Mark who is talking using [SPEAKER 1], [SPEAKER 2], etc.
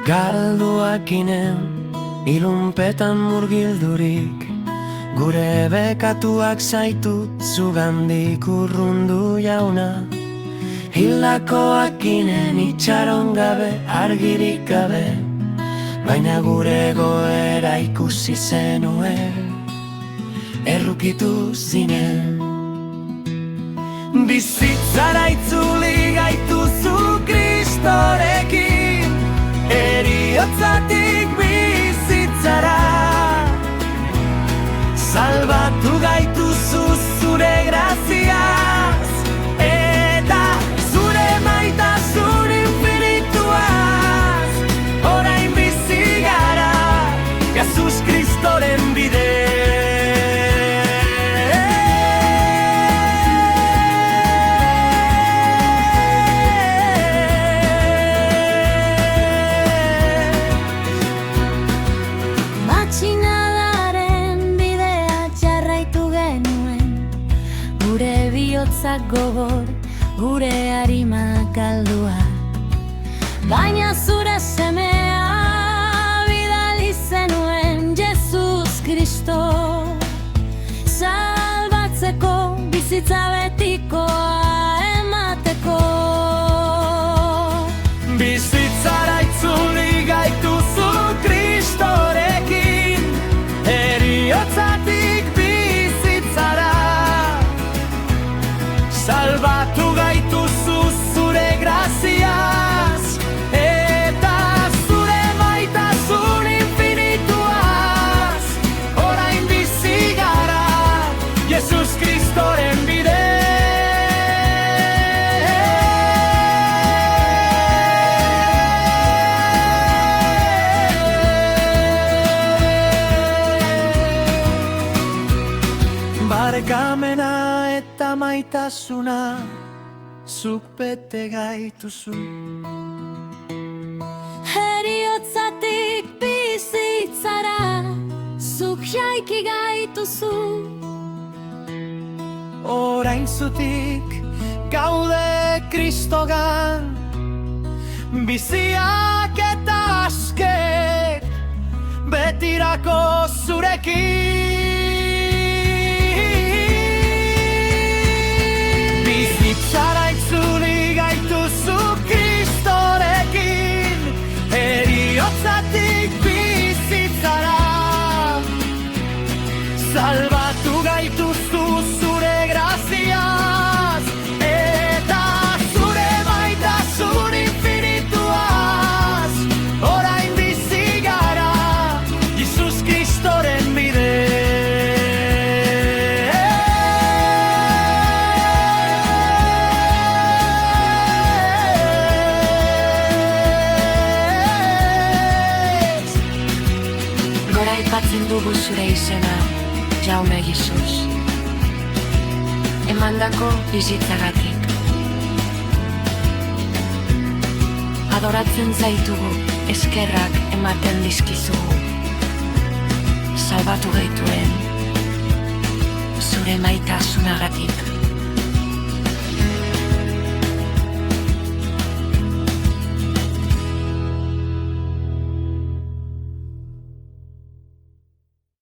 [SPEAKER 1] Galduak inen, ilunpetan murgildurik, gure bekatuak zaitut zugandik urrundu jauna. Hildakoak inen itxaron gabe, argirik gabe, baina gure goera ikusi zenuen, errukitu zinen. Bizitzara itzuli gaituzu Kristorekin, heriotzatik bizitzara. Salbatu gaituzu zure graziaz, eta zure maitasun infinituaz. Orain bizi gara, Jesus Kristoren bidez.
[SPEAKER 2] Gogor, gure arima galdua, baina zure semea bidali zenuen Jesus Kristo, salbatzeko bizitza betikoa emateko.
[SPEAKER 1] Bizitzara itzuli gaituzu Kristorekin, heriotzatik bizitzara. Salbatu gaituzu zure graziaz, eta zure maitasun infinituaz. Orain bizi gara, Jesus Kristoren bidez. Barkamena eta maitasuna zuk bete gaituzu.
[SPEAKER 2] Heriotzatik bizitzara zuk jaiki gaituzu.
[SPEAKER 1] Orain zutik gaude Kristogan, biziak eta askek betirako zurekin. Bizitzara itzuli gaituzu Kristorekin, heriotzatik bizitzara. Salbatu gaituzu zure graziaz, eta zure maitasun infinituaz. Orain bizi gara, Jesus Kristoren bidez.
[SPEAKER 3] Aipatzen dugu zure izena, Jaume Jesus, emandako bizitzagatik. Adoratzen zaitugu, eskerrak ematen dizkizugu. Salbatu gaituen, zure maitasunagatik.